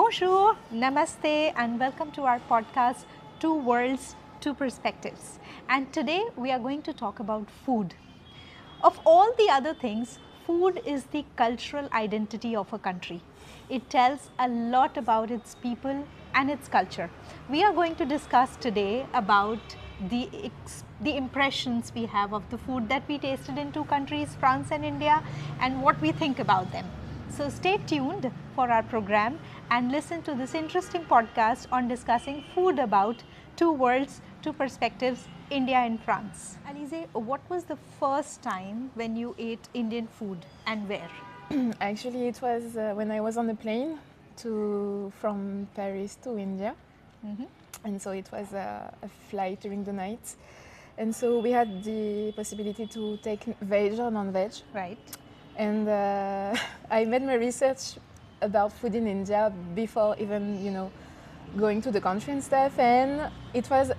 Bonjour, Namaste, and welcome to our podcast, Two Worlds, Two Perspectives. And today we are going to talk about food. Of all the other things, food is the cultural identity of a country. It tells a lot about its people and its culture. We are going to discuss today about the impressions we have of the food that we tasted in two countries, France and India, and what we think about them. So stay tuned for our program and listen to this interesting podcast on discussing food about two worlds, two perspectives, India and France. Alize, what was the first time when you ate Indian food and where? Actually, it was when I was on the plane from Paris to India. And so it was a flight during the night. And so we had the possibility to take veg or non-veg. Right. And I made my research about food in India before even, going to the country and stuff. And it was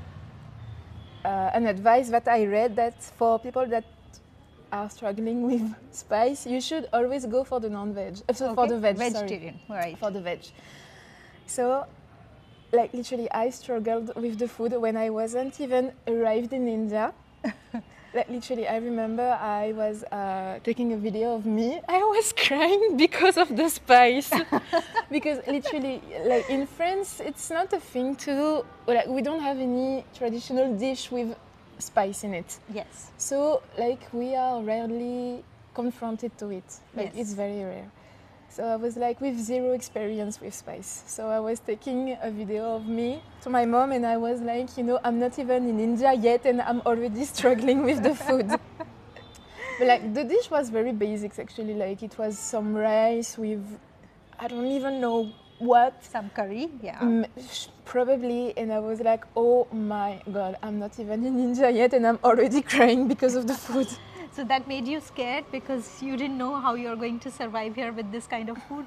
an advice that I read that for people that are struggling with spice, you should always go for the non-veg. For the veg, vegetarian, sorry. right. For the veg. So, like literally, I struggled with the food when I wasn't even arrived in India. Like literally, I remember I was taking a video of me. I was crying because of the spice. Because literally, like in France, it's not a thing to do. Like we don't have any traditional dish with spice in it. Yes. So like we are rarely confronted to it. Like Yes. it's very rare. So I was like with zero experience with spice. So I was taking a video of me to my mom and I was like, I'm not even in India yet and I'm already struggling with the food. But like the dish was very basic actually. Like it was some rice with, I don't even know what. Some curry, yeah. Probably, and I was like, oh my god, I'm not even in India yet and I'm already crying because of the food. So that made you scared because you didn't know how you're going to survive here with this kind of food?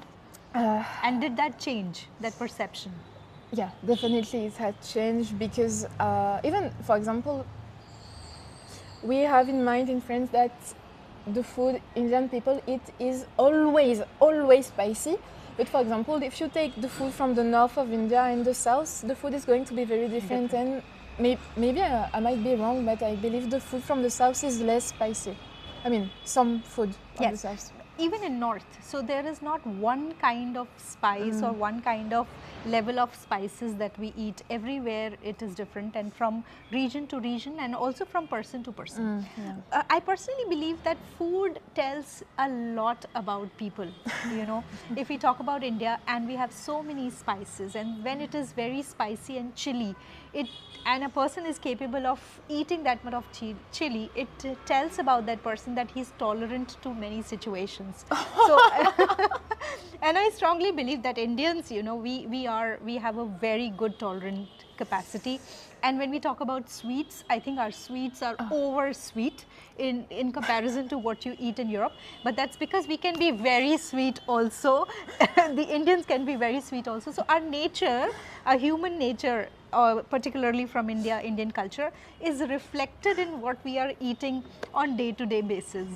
And did that change, that perception? Yeah, definitely it had changed because even, for example, we have in mind in France that the food Indian people eat is always spicy. But for example, if you take the food from the north of India and the south, the food is going to be very different. And maybe I might be wrong, but I believe the food from the south is less spicy. I mean, some food from the south. Even in north, so there is not one kind of spice or one kind of level of spices that we eat. Everywhere it is different, and from region to region and also from person to person. I personally believe that food tells a lot about people. If we talk about India and we have so many spices, and when it is very spicy and chilly, and a person is capable of eating that much of chili, it tells about that person that he's tolerant to many situations. So, and I strongly believe that Indians, we have a very good tolerant capacity. And when we talk about sweets, I think our sweets are over sweet in comparison to what you eat in Europe. But that's because we can be very sweet also. The Indians can be very sweet also. So our nature, our human nature, particularly from India, Indian culture, is reflected in what we are eating on day-to-day basis.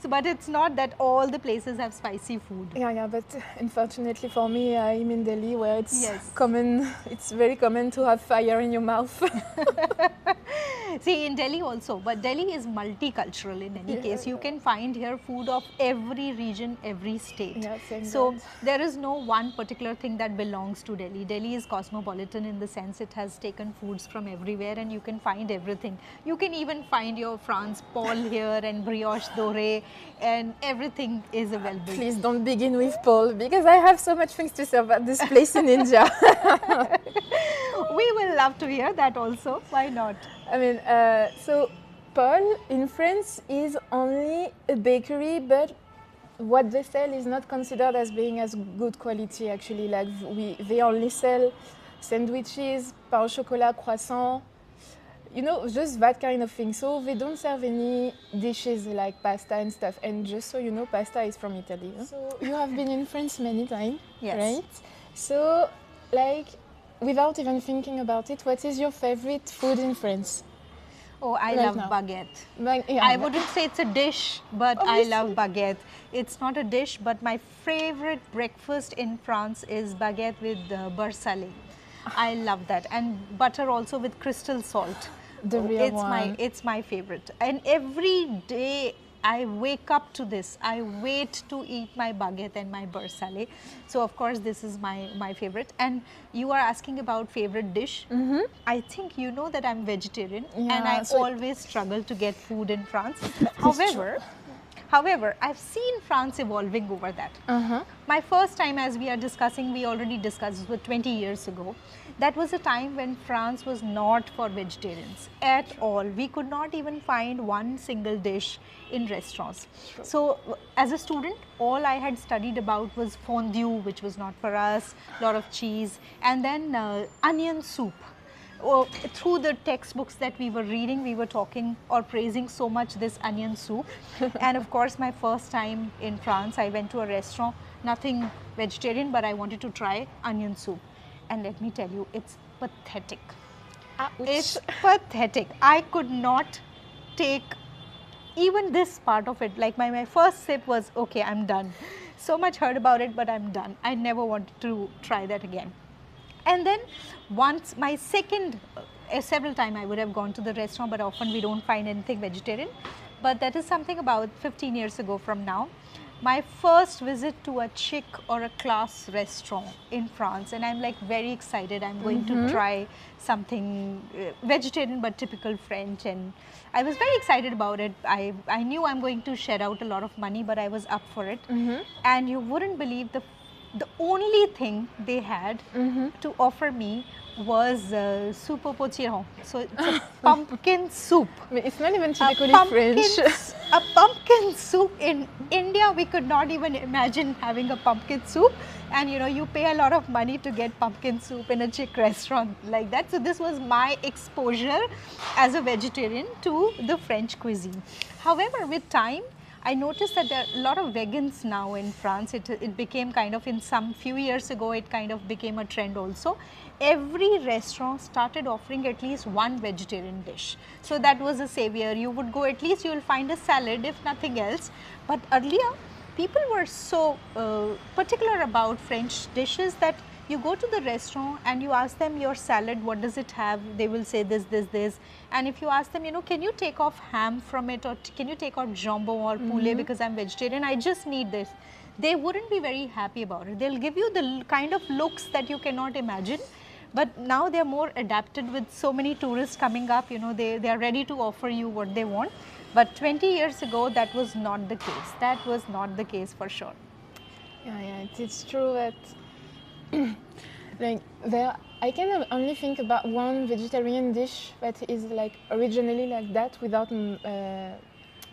So, but it's not that all the places have spicy food. Yeah, but unfortunately for me, I'm in Delhi where it's Yes. it's very common to have fire in your mouth. See, in Delhi also, but Delhi is multicultural in any case. You can find here food of every region, every state. Yeah, so there is no one particular thing that belongs to Delhi. Delhi is cosmopolitan in the sense it has taken foods from everywhere and you can find everything. You can even find your France Paul here and brioche dorée and everything is available. Please don't begin with Paul because I have so much things to say about this place in India. We will love to hear that also. Why not? I mean, so Paul in France is only a bakery, but what they sell is not considered as being as good quality actually. Like they only sell sandwiches, pain au chocolat, croissant, just that kind of thing. So they don't serve any dishes like pasta and stuff. And just so you know, pasta is from Italy. So you have been in France many times, right? So like, without even thinking about it, what is your favorite food in France? Oh, I Right love now. baguette. Yeah, I wouldn't say it's a dish, but I Obviously. love baguette. It's not a dish, but my favorite breakfast in France is baguette with beurre salé. I love that, and butter also with crystal salt. The Oh, real one. it's my favorite, and every day I wake up to this. I wait to eat my baguette and my beurre salé. So of course this is my favorite. And you are asking about favorite dish. I think you know that I'm vegetarian, and Yeah, I so always struggle to get food in France. It's true. However, I've seen France evolving over that. My first time, as we are discussing, we already discussed, this was 20 years ago. That was a time when France was not for vegetarians at all. We could not even find one single dish in restaurants. So, as a student, all I had studied about was fondue, which was not for us, lot of cheese, and then onion soup. Oh, through the textbooks that we were reading, we were talking or praising so much this onion soup. And of course, my first time in France, I went to a restaurant, nothing vegetarian, but I wanted to try onion soup. And let me tell you, it's pathetic. It's pathetic. I could not take even this part of it. Like my first sip was, okay, I'm done. So much heard about it, but I'm done. I never wanted to try that again. And then once my second, several times I would have gone to the restaurant, but often we don't find anything vegetarian. But that is something about 15 years ago from now. My first visit to a chic or a class restaurant in France, and I'm like very excited. I'm going to try something vegetarian but typical French, and I was very excited about it. I knew I'm going to shell out a lot of money, but I was up for it. And you wouldn't believe the only thing they had to offer me was soup au potiron. So it's a pumpkin soup. It's not even typically French. A pumpkin soup. In India, we could not even imagine having a pumpkin soup. And you know, you pay a lot of money to get pumpkin soup in a chic restaurant like that. So this was my exposure as a vegetarian to the French cuisine. However, with time, I noticed that there are a lot of vegans now in France. It became kind of, in some few years ago, it kind of became a trend also. Every restaurant started offering at least one vegetarian dish. So that was a savior. You would go, at least you will find a salad, if nothing else. But earlier, people were so particular about French dishes that you go to the restaurant and you ask them your salad, what does it have? They will say this, this, this. And if you ask them, you know, can you take off ham from it, or can you take off jambon or poulet because I'm vegetarian, I just need this. They wouldn't be very happy about it. They'll give you the kind of looks that you cannot imagine. But now they're more adapted with so many tourists coming up, you know, they are ready to offer you what they want. But 20 years ago, that was not the case. That was not the case for sure. Yeah, it's true that like I can only think about one vegetarian dish that is like originally like that without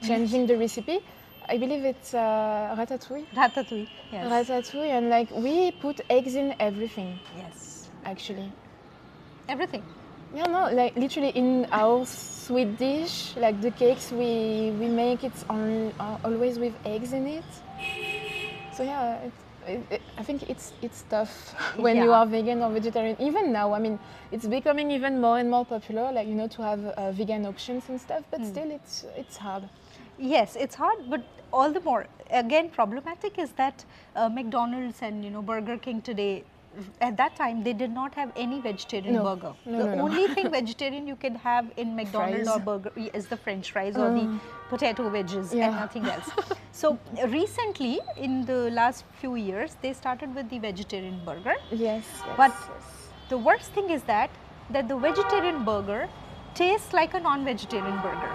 changing the recipe. I believe it's ratatouille. Ratatouille, yes. Ratatouille, and like we put eggs in everything. Yes. Actually. Everything. Yeah, no, like literally in our sweet dish, like the cakes we make, it's always with eggs in it. So yeah, I think it's tough when you are vegan or vegetarian. Even now, I mean, it's becoming even more and more popular, like, you know, to have vegan options and stuff. But still, it's hard. Yes, it's hard, but all the more, again, problematic is that McDonald's and, you know, Burger King today, at that time, they did not have any vegetarian burger. The only thing vegetarian you can have in McDonald's or burger is the French fries or the potato wedges and nothing else. So recently, in the last few years, they started with the vegetarian burger. Yes. But the worst thing is that the vegetarian burger tastes like a non-vegetarian burger.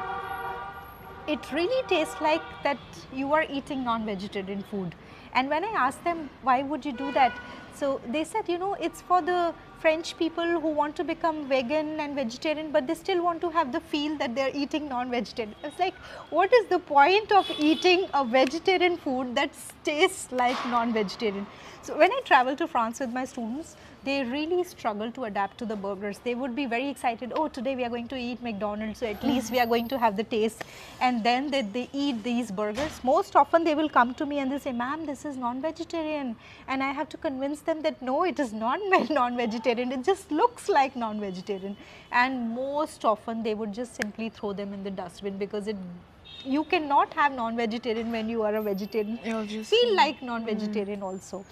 It really tastes like that you are eating non-vegetarian food. And when I asked them, why would you do that? So they said, you know, it's for the French people who want to become vegan and vegetarian, but they still want to have the feel that they're eating non-vegetarian. It's like, what is the point of eating a vegetarian food that tastes like non-vegetarian? So when I travel to France with my students, they really struggle to adapt to the burgers. They would be very excited, oh, today we are going to eat McDonald's, so at least we are going to have the taste. And then they eat these burgers. Most often they will come to me and they say, ma'am, this this is non-vegetarian, and I have to convince them that no, it is not non-vegetarian, it just looks like non-vegetarian. And most often they would just simply throw them in the dustbin, because you cannot have non-vegetarian when you are a vegetarian. Feel like non-vegetarian also.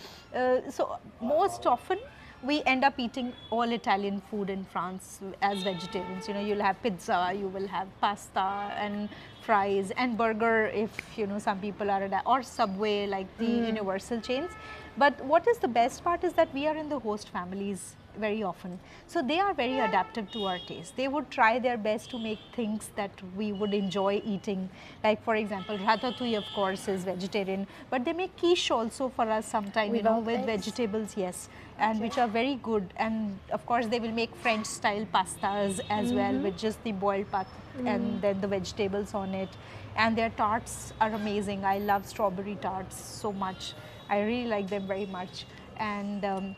So most often we end up eating all Italian food in France as vegetarians. You know, you'll have pizza, you will have pasta and fries and burger if, you know, some people are, or Subway, like the universal chains. But what is the best part is that we are in the host families very often. So they are very adaptive to our taste. They would try their best to make things that we would enjoy eating. Like for example, ratatouille of course is vegetarian, but they make quiche also for us sometime, you know, with vegetables, yes, and which are very good. And of course they will make French style pastas as well, with just the boiled pat and then the vegetables on it. And their tarts are amazing. I love strawberry tarts so much. I really like them very much. And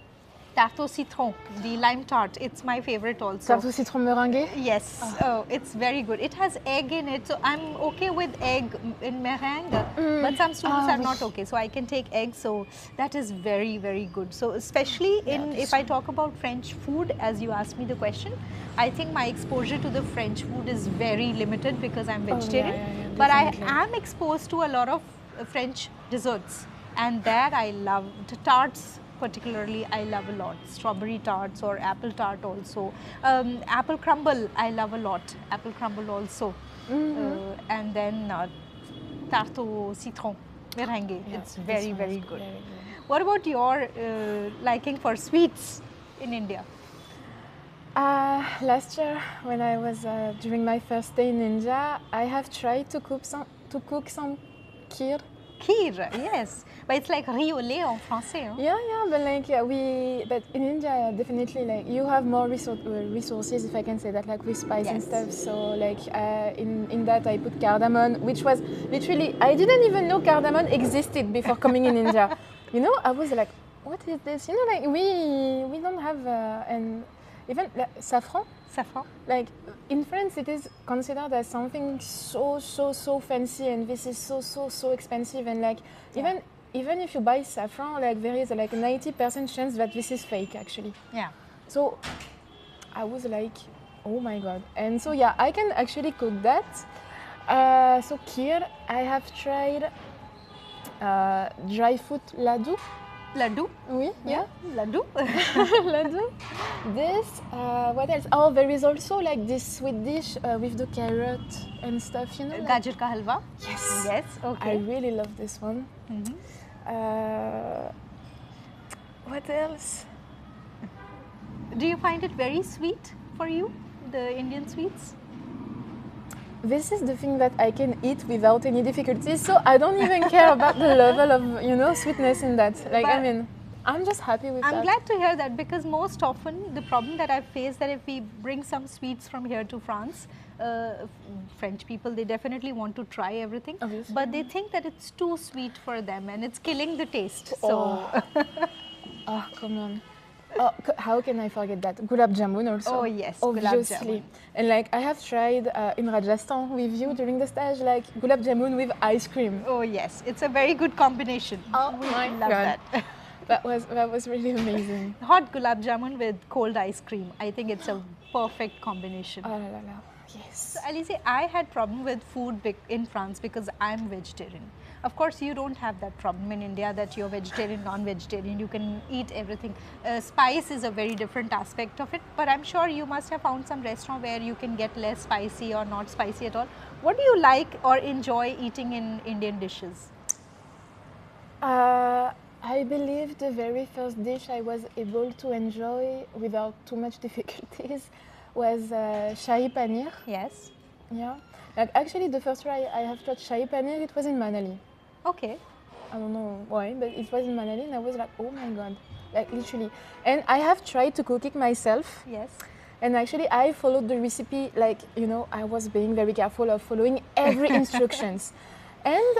tarte au citron, the lime tart, it's my favorite also. Tarte au citron meringue? Yes, it's very good. It has egg in it, so I'm okay with egg in meringue, but some students are not okay, so I can take egg, so that is very, very good. So especially if I talk about French food, as you asked me the question, I think my exposure to the French food is very limited because I'm vegetarian, but I am exposed to a lot of French desserts, and that I love. The tarts particularly I love a lot. Strawberry tarts or apple tart also. Apple crumble I love a lot. Apple crumble also. And then tarte au citron meringue. It's very, very good. What about your liking for sweets in India? Last year, when I was during my first day in India, I have tried to cook some kheer. Kheer, yes, but it's like riz au lait en français. Huh? Yeah, but like but in India definitely like you have more resources, if I can say that, like with spice and stuff. So like in that I put cardamom, which was literally, I didn't even know cardamom existed before coming in India. You know, I was like, what is this? You know, like we don't have and even saffron. Saffron. Like in France, it is considered as something so fancy, and this is so expensive. And like even if you buy saffron, like there is like a 90% chance that this is fake actually. Yeah. So I was like, oh my god. And so yeah, I can actually cook that. So kheer, I have tried dry fruit laddu. Laddu? Oui, yeah. Laddu. Laddu. This, what else? Oh, there is also like this sweet dish with the carrot and stuff, you know? Like Gajar ka halwa? Yes. Yes, okay. I really love this one. What else? Do you find it very sweet for you, the Indian sweets? This is the thing that I can eat without any difficulties, so I don't even care about the level of, you know, sweetness in that. Like, but I mean, I'm just happy with that. I'm glad to hear that, because most often the problem that I face that if we bring some sweets from here to France, French people, they definitely want to try everything, obviously, but they think that it's too sweet for them and it's killing the taste. So, oh, come on. Oh, how can I forget that? Gulab jamun also. Oh yes, obviously. Gulab jamun. And like I have tried in Rajasthan with you during the stage, like gulab jamun with ice cream. Oh yes, it's a very good combination. Oh we my love god, that. that was really amazing. Hot gulab jamun with cold ice cream. I think it's a perfect combination. Oh la la la. Yes. So Alice, I had problem with food in France because I'm vegetarian. Of course, you don't have that problem in India that you're vegetarian, non-vegetarian, you can eat everything. Spice is a very different aspect of it, but I'm sure you must have found some restaurant where you can get less spicy or not spicy at all. What do you like or enjoy eating in Indian dishes? I believe the very first dish I was able to enjoy without too much difficulties was Shahi Paneer. Yes. Yeah. Like actually the first try I have tried Shahi Paneer, it was in Manali. Okay. I don't know why, but it was in Manali and I was like, oh my god, like literally. And I have tried to cook it myself. Yes. And actually I followed the recipe, like, you know, I was being very careful of following every instructions. And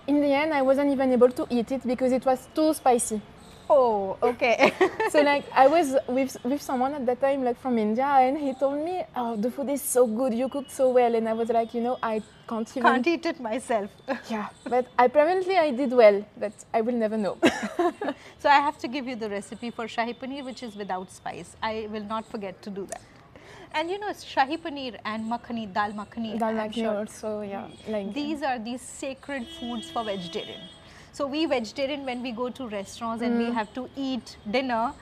in the end I wasn't even able to eat it because it was too spicy. Oh, okay. So like I was with someone at that time like from India, and he told me, oh, the food is so good, you cook so well, and I was like, you know, I can't even. Can't eat it myself. Yeah, but apparently I did well, but I will never know. So I have to give you the recipe for Shahi Paneer, which is without spice. I will not forget to do that. And you know, Shahi Paneer and Makhani, Dal Makhani, Dal I'm makhni sure also, yeah, like these are these sacred foods for vegetarian. So we vegetarian, when we go to restaurants and we have to eat dinner,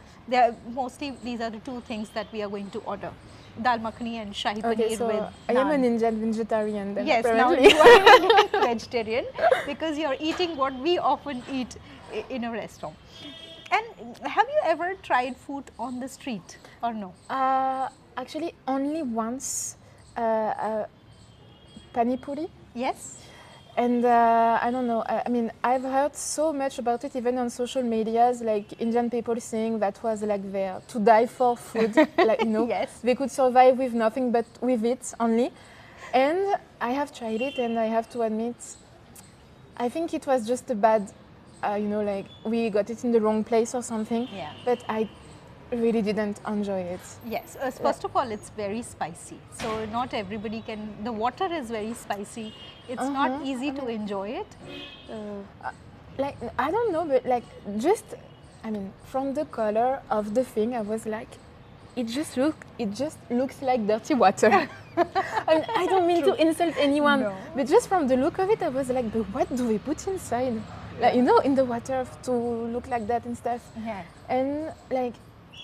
mostly these are the two things that we are going to order. Dal Makhani and Shahi okay. Paneer So with I am an naan. Indian vegetarian then. Yes, apparently. now you are an Indian vegetarian because you are eating what we often eat in a restaurant. And have you ever tried food on the street or no? Actually, only once, pani puri. Yes? And I don't know, I mean, I've heard so much about it, even on social medias, like Indian people saying that was like their to die for food, like, you know, Yes. they could survive with nothing but with it only. And I have tried it, and I have to admit, I think it was just a bad, you know, like we got it in the wrong place or something. Yeah. But I really didn't enjoy it. Yes, first of all, it's very spicy. So not everybody can, the water is very spicy. It's not easy to enjoy it. Like, I don't know, but like just, I mean, from the color of the thing, I was like, it just looks like dirty water. And I don't mean to insult anyone, No. but just from the look of it, I was like, but what do we put inside? Like, you know, in the water to look like that and stuff. Yeah. And like,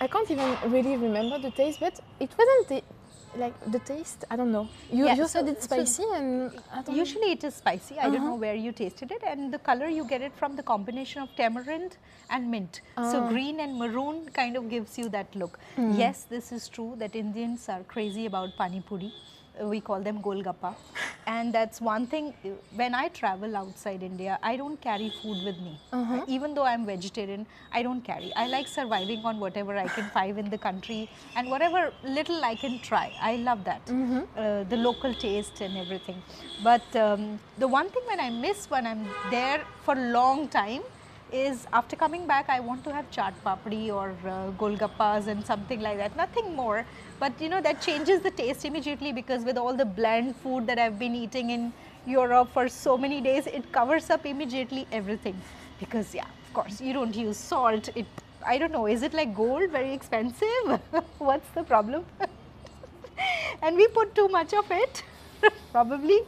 I can't even really remember the taste, but it wasn't like the taste. I don't know. You Yeah, said so- it's spicy, and I don't. Usually it is spicy. I don't know where you tasted it, and the color you get it from the combination of tamarind and mint. So green and maroon kind of gives you that look. Yes, this is true that Indians are crazy about pani puri. We call them golgappa, and that's one thing. When I travel outside India, I don't carry food with me. Even though I'm vegetarian, I don't carry. I like surviving on whatever I can find in the country and whatever little I can try. I love that, the local taste and everything. But the one thing when I miss when I'm there for a long time is after coming back, I want to have chaat papdi or golgappas and something like that. Nothing more, but you know that changes the taste immediately because with all the bland food that I've been eating in Europe for so many days, it covers up immediately everything. Because yeah, of course, you don't use salt. I don't know. Is it like gold, very expensive? What's the problem? And we put too much of it. Probably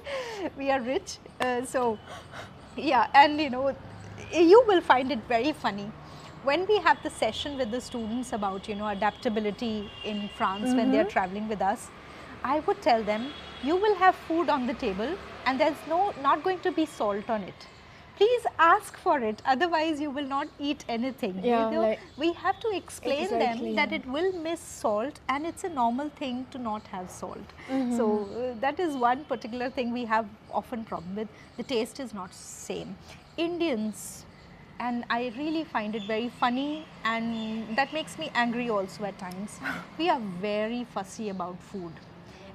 we are rich. So yeah, and you know, you will find it very funny when we have the session with the students about, you know, adaptability in France when they are traveling with us. I would tell them, you will have food on the table and there's not going to be salt on it. Please ask for it, otherwise you will not eat anything. Yeah, you know, like- we have to explain Exactly, them that yeah. it will miss salt and it's a normal thing to not have salt. So that is one particular thing we have often problem with. The taste is not same. Indians, and I really find it very funny and that makes me angry also at times. We are very fussy about food.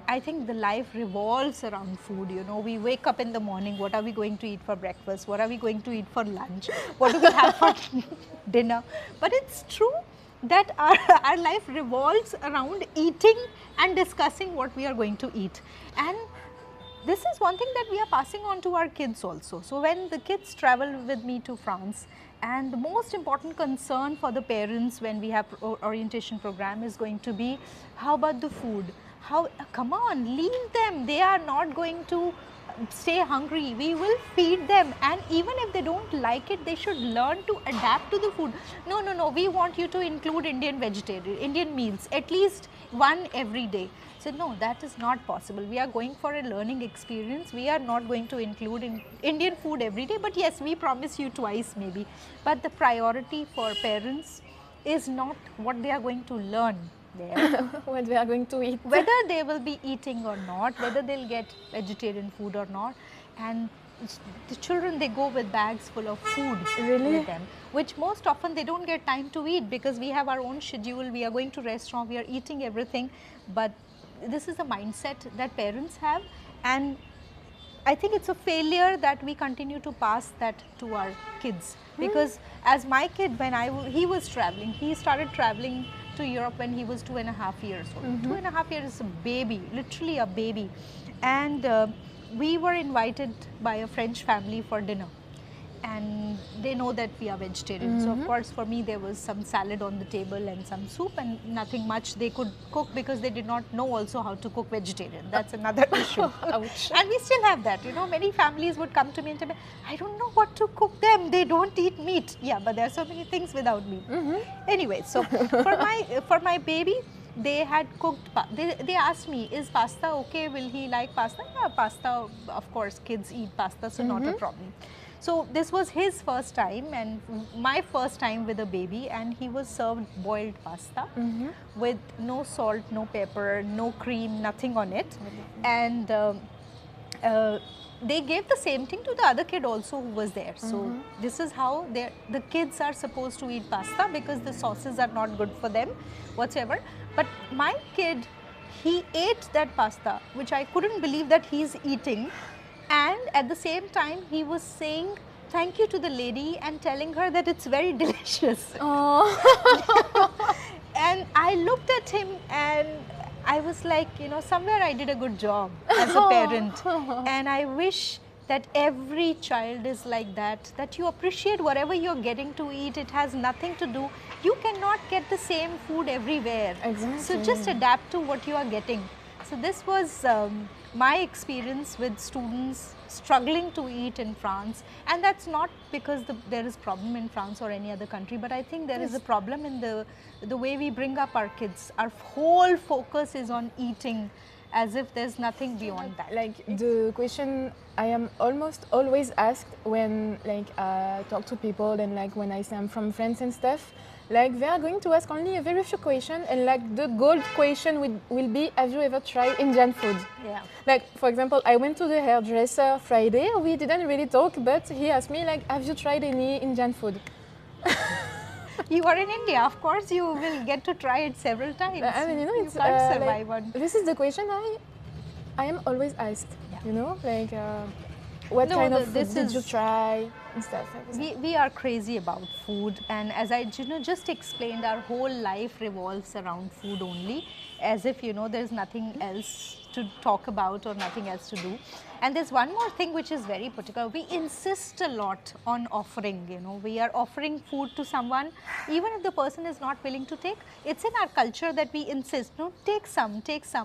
I think the life revolves around food, you know. We wake up in the morning, what are we going to eat for breakfast? What are we going to eat for lunch? What do we have for dinner? But it's true that our life revolves around eating and discussing what we are going to eat. And this is one thing that we are passing on to our kids also. So when the kids travel with me to France, and the most important concern for the parents when we have orientation program is going to be, how about the food? Come on, leave them. They are not going to stay hungry. We will feed them, and even if they don't like it, they should learn to adapt to the food. No, no, no, we want you to include Indian meals, at least one every day. So no, that is not possible. We are going for a learning experience. We are not going to include Indian food every day, but yes, we promise you twice maybe. But the priority for parents is not what they are going to learn there. What we are going to eat. Whether they will be eating or not, whether they'll get vegetarian food or not. And the children, they go with bags full of food Really? with them, which most often they don't get time to eat because we have our own schedule, we are going to restaurant, we are eating everything. But this is a mindset that parents have, and I think it's a failure that we continue to pass that to our kids, because as my kid, when he was traveling, he started traveling to Europe when he was 2.5 years old. 2.5 years is a baby, literally a baby. And we were invited by a French family for dinner. And they know that we are vegetarian. So of course for me there was some salad on the table and some soup and nothing much they could cook, because they did not know also how to cook vegetarian. That's another issue. Ouch. And we still have that, you know, many families would come to me and tell me, I don't know what to cook them, they don't eat meat. Yeah, but there are so many things without meat. Anyway, so for my baby, they had cooked, they asked me, is pasta okay, will he like pasta? Yeah, pasta, of course kids eat pasta, so not a problem. So this was his first time and my first time with a baby, and he was served boiled pasta with no salt, no pepper, no cream, nothing on it. And they gave the same thing to the other kid also who was there. So this is how the kids are supposed to eat pasta, because the sauces are not good for them whatsoever. But my kid, he ate that pasta, which I couldn't believe that he's eating. And at the same time, he was saying thank you to the lady and telling her that it's very delicious. And I looked at him and I was like, you know, somewhere I did a good job as a parent. And I wish that every child is like that, that you appreciate whatever you're getting to eat. It has nothing to do, you cannot get the same food everywhere. Exactly. So just adapt to what you are getting. So this was my experience with students struggling to eat in France, and that's not because there is problem in France or any other country, but I think there is a problem in the way we bring up our kids. Our whole focus is on eating as if there's nothing beyond that. Like the question I am almost always asked when I talk to people, and like when I say I'm from France and stuff, like they are going to ask only a very few questions, and like the gold question will be, have you ever tried Indian food? Yeah. Like for example, I went to the hairdresser Friday, we didn't really talk, but he asked me like, have you tried any Indian food? You are in India, of course you will get to try it several times. I mean, you know, you can't survive on. This is the question I am always asked, you know, like what kind of food did you try and stuff. We are crazy about food, and as I just explained, our whole life revolves around food only, as if, you know, there's nothing else to talk about or nothing else to do. And there's one more thing which is very particular. We insist a lot on offering, you know, we are offering food to someone, even if the person is not willing to take. It's in our culture that we insist, no, take some,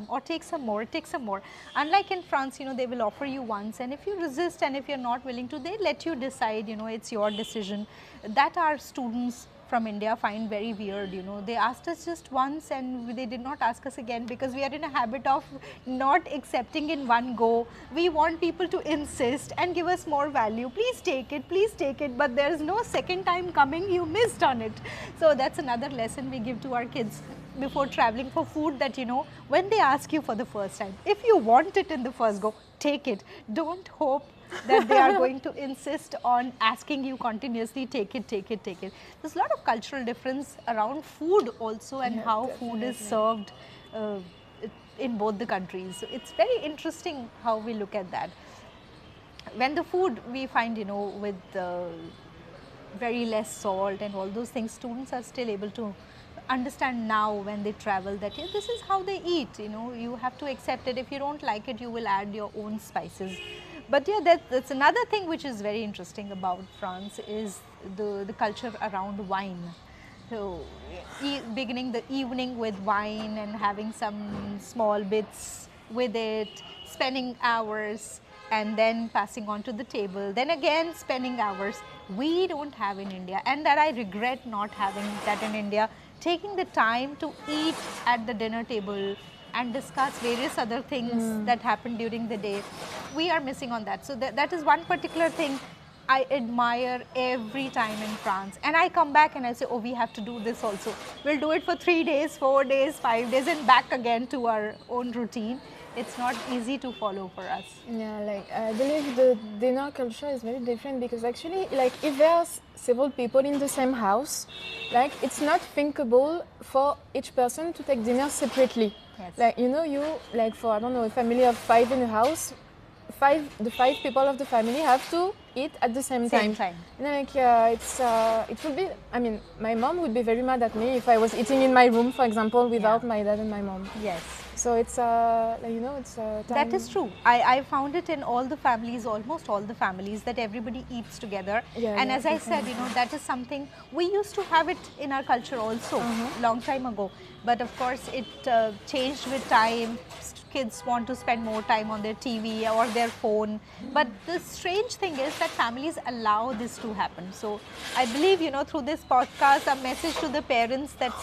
or take some more, take some more. Unlike in France, you know, they will offer you once, and if you resist and if you're not willing to, they let you decide, you know, it's your decision. That our students from India find very weird, you know. They asked us just once and they did not ask us again, because we are in a habit of not accepting in one go. We want people to insist and give us more value. Please take it, but there is no second time coming, you missed on it. So that's another lesson we give to our kids before traveling for food, that, you know, when they ask you for the first time, if you want it in the first go, take it. Don't hope that they are going to insist on asking you continuously, take it. There's a lot of cultural difference around food also, and how food is served in both the countries. So it's very interesting how we look at that. When the food we find, you know, with very less salt and all those things, students are still able to understand now when they travel that, yeah, this is how they eat, you know, you have to accept it. If you don't like it, you will add your own spices. But yeah, that's another thing which is very interesting about France, is the culture around wine. So beginning the evening with wine and having some small bits with it, spending hours, and then passing on to the table, then again spending hours. We don't have in India, and that I regret not having that in India. Taking the time to eat at the dinner table and discuss various other things that happen during the day. We are missing on that. So that is one particular thing I admire every time in France. And I come back and I say, oh, we have to do this also. We'll do it for 3 days, 4 days, 5 days, and back again to our own routine. It's not easy to follow for us. Yeah, like I believe the dinner culture is very different, because actually, like if there's several people in the same house, like it's not thinkable for each person to take dinner separately. Yes. Like, you know, you like for, I don't know, a family of 5 in a house, the five people of the family have to eat at the same time. And then like it would be. I mean, my mom would be very mad at me if I was eating in my room, for example, without my dad and my mom. Yes. So it's like, you know, it's time. That is true. I found it in all the families, almost all the families, that everybody eats together. Yeah, and yeah, as I said, you know, that is something we used to have it in our culture also long time ago. But of course, it changed with time. Kids want to spend more time on their TV or their phone. But the strange thing is that families allow this to happen. So I believe, you know, through this podcast, a message to the parents that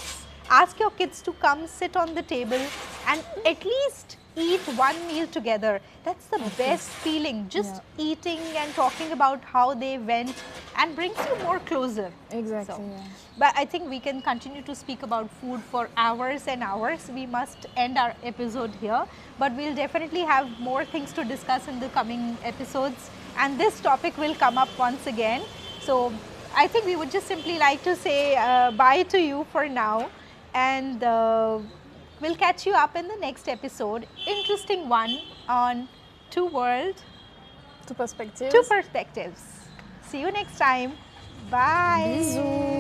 ask your kids to come sit on the table and at least eat one meal together. That's the best feeling, just eating and talking about how they went, and brings you more closer. Exactly. So, but I think we can continue to speak about food for hours and hours. We must end our episode here, but we'll definitely have more things to discuss in the coming episodes, and this topic will come up once again. So I think we would just simply like to say bye to you for now, and we'll catch you up in the next episode. Interesting one on two worlds, Two perspectives. two perspectives. See you next time. Bye. Bisous.